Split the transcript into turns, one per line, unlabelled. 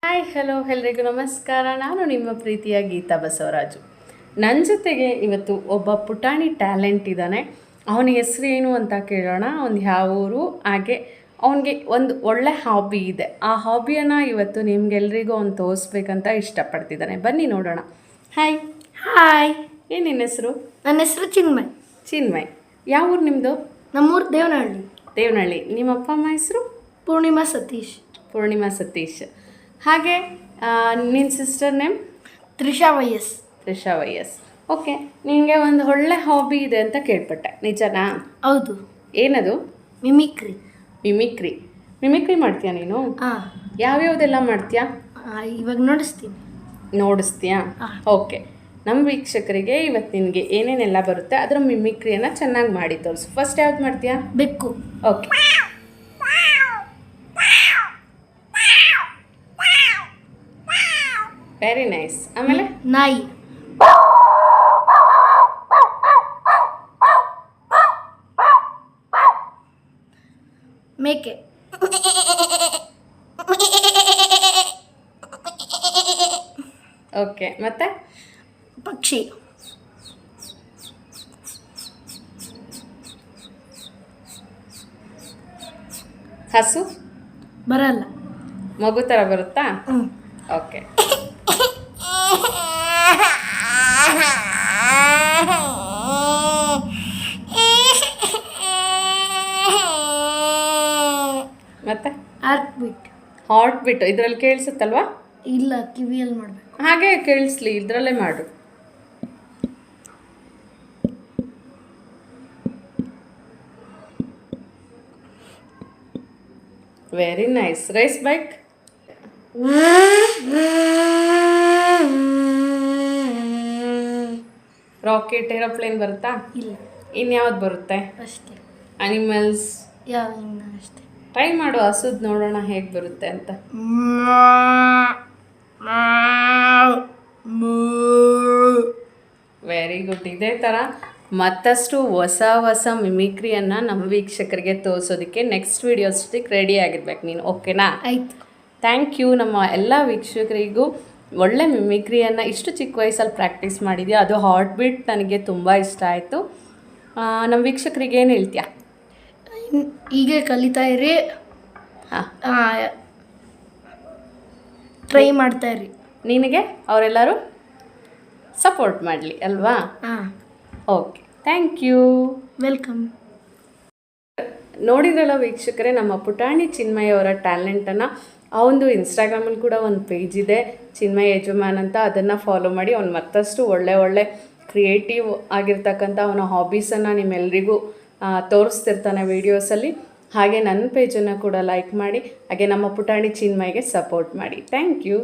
Hi hello ಎಲ್ರಿಗೂ ನಮಸ್ಕಾರ. ನಾನು ನಿಮ್ಮ ಪ್ರೀತಿಯ ಗೀತಾ ಬಸವರಾಜು. ನನ್ನ ಜೊತೆಗೆ ಇವತ್ತು ಒಬ್ಬ ಪುಟಾಣಿ ಟ್ಯಾಲೆಂಟ್ ಇದ್ದಾನೆ. ಅವನ ಹೆಸರು ಏನು ಅಂತ ಕೇಳೋಣ. ಅವ್ನು ಯಾವ ಊರು, ಹಾಗೆ ಅವನಿಗೆ ಒಂದು ಒಳ್ಳೆ ಹಾಬಿ ಇದೆ. ಆ ಹಾಬಿಯನ್ನು ಇವತ್ತು ನಿಮ್ಗೆಲ್ರಿಗೂ ಅವ್ನು ತೋರಿಸ್ಬೇಕಂತ ಇಷ್ಟಪಡ್ತಿದ್ದಾನೆ. ಬನ್ನಿ ನೋಡೋಣ. ಹಾಯ್
ಹಾಯ್,
ಏನು ನಿನ್ನ ಹೆಸರು?
ನನ್ನ ಹೆಸರು ಚಿನ್ಮಯ್.
ಚಿನ್ಮಯ್. ಯಾವ ಊರು ನಿಮ್ಮದು?
ನಮ್ಮೂರು ದೇವನಹಳ್ಳಿ.
ದೇವನಹಳ್ಳಿ. ನಿಮ್ಮ ಅಪ್ಪ ಅಮ್ಮ ಹೆಸರು?
ಪೂರ್ಣಿಮಾ ಸತೀಶ್.
ಪೂರ್ಣಿಮಾ ಸತೀಶ್. ಹಾಗೆ ನಿನ್ನ sister name?
Trisha YS.
Trisha YS. Okay, ನಿನಗೆ ಒಂದು ಒಳ್ಳೆ ಹಾಬಿ ಇದೆ ಅಂತ ಕೇಳ್ಪಟ್ಟೆ, ನಿಜನಾ?
ಹೌದು.
ಏನದು?
ಮಿಮಿಕ್ರಿ.
ಮಿಮಿಕ್ರಿ. ಮಿಮಿಕ್ರಿ ಮಾಡ್ತೀಯಾ ನೀನು?
ಹಾಂ.
ಯಾವ್ಯಾವುದೆಲ್ಲ ಮಾಡ್ತೀಯಾ?
ಇವಾಗ ನೋಡಿಸ್ತೀನಿ.
ನೋಡಿಸ್ತೀಯಾ? ಓಕೆ. ನಮ್ಮ ವೀಕ್ಷಕರಿಗೆ ಇವತ್ತು ನಿನಗೆ ಏನೇನೆಲ್ಲ ಬರುತ್ತೆ ಅದರ ಮಿಮಿಕ್ರಿಯನ್ನು ಚೆನ್ನಾಗಿ ಮಾಡಿ ತೋರಿಸು. ಫಸ್ಟ್ ಯಾವ್ದು ಮಾಡ್ತೀಯಾ?
ಬೆಕ್ಕು.
ಓಕೆ. Very nice. ಆಮೇಲೆ
ನಾಯಿ. ಮೇಕೆ.
ಓಕೆ, ಮತ್ತೆ
ಪಕ್ಷಿ.
ಹಸು
ಬರಲ್ಲ.
ಮಗು ಥರ ಬರುತ್ತಾ?
ಹ್ಞೂ.
ಓಕೆ. ಮತ್ತೆ
ಹಾರ್ಟ್ ಬೀಟ್.
ಹಾರ್ಟ್ ಬಿಟ್ಟು ಇದರಲ್ಲಿ ಕೇಳಿಸುತ್ತಲ್ವಾ?
ಇಲ್ಲ, ಕಿವಿಯಲ್ಲಿ ಮಾಡಬೇಕು.
ಹಾಗೆ ಕೇಳಿಸ್ಲಿ, ಇದರಲ್ಲೇ ಮಾಡು. Very nice. Race bike. Rocket, aeroplane ಬರುತ್ತಾ?
ಇಲ್ಲ.
ಇನ್ಯಾವ್ದು ಬರುತ್ತೆ?
ಅಷ್ಟೇ.
ಅನಿಮಲ್ಸ್.
ಯಾವ ಇನ್ನು ಅಷ್ಟೇ.
ಟ್ರೈ ಮಾಡು, ಹಸುದ್ ನೋಡೋಣ ಹೇಗೆ ಬರುತ್ತೆ ಅಂತ. Very good. ಇದೇ ಥರ ಮತ್ತಷ್ಟು ಹೊಸ ಹೊಸ ಮಿಮಿಕ್ರಿಯನ್ನು ನಮ್ಮ ವೀಕ್ಷಕರಿಗೆ ತೋರಿಸೋದಕ್ಕೆ ನೆಕ್ಸ್ಟ್ ವೀಡಿಯೋಸ್ಟಿಗೆ ರೆಡಿ ಆಗಿರ್ಬೇಕು ನೀನು. ಓಕೆನಾ?
ಆಯ್ತು.
Thank you. ನಮ್ಮ ಎಲ್ಲ ವೀಕ್ಷಕರಿಗೂ ಒಳ್ಳೆ ಮಿಮಿಕ್ರಿಯನ್ನು ಇಷ್ಟು ಚಿಕ್ಕ ವಯಸ್ಸಲ್ಲಿ ಪ್ರಾಕ್ಟೀಸ್ ಮಾಡಿದ್ಯಾ. ಅದು ಹಾರ್ಟ್ ಬೀಟ್ ನನಗೆ ತುಂಬ ಇಷ್ಟ ಆಯಿತು. ನಮ್ಮ ವೀಕ್ಷಕರಿಗೆ ಏನು ಹೇಳ್ತೀಯಾ?
ಹೀಗೆ ಕಲಿತಾ ಇರಿ.
ಹಾಂ,
ಟ್ರೈ ಮಾಡ್ತಾ ಇರಿ.
ನಿನಗೆ ಅವರೆಲ್ಲರೂ ಸಪೋರ್ಟ್ ಮಾಡಲಿ ಅಲ್ವಾ?
ಹಾಂ.
Okay, thank you.
ವೆಲ್ಕಮ್.
ನೋಡಿದ್ರಲ್ಲ ವೀಕ್ಷಕರೇ, ನಮ್ಮ ಪುಟಾಣಿ ಚಿನ್ಮಯ್ ಅವರ ಟ್ಯಾಲೆಂಟನ್ನು ಅವನದು ಇನ್ಸ್ಟಾಗ್ರಾಮಲ್ಲಿ ಕೂಡ ಒಂದು ಪೇಜ್ ಇದೆ, ಚಿನ್ಮಯ್ ಯಜಮಾನ್ ಅಂತ. ಅದನ್ನು ಫಾಲೋ ಮಾಡಿ. ಅವ್ನು ಮತ್ತಷ್ಟು ಒಳ್ಳೆ ಕ್ರಿಯೇಟಿವ್ ಆಗಿರ್ತಕ್ಕಂಥ ಅವನ ಹಾಬೀಸನ್ನು ನಿಮ್ಮೆಲ್ಲರಿಗೂ ತೋರಿಸ್ತಿರ್ತಾನೆ ವೀಡಿಯೋಸಲ್ಲಿ. ಹಾಗೆ ನನ್ನ ಪೇಜನ್ನು ಕೂಡ ಲೈಕ್ ಮಾಡಿ. ಹಾಗೆ ನಮ್ಮ ಪುಟಾಣಿ ಚಿನ್ಮಯ್ಗೆ ಸಪೋರ್ಟ್ ಮಾಡಿ. Thank you.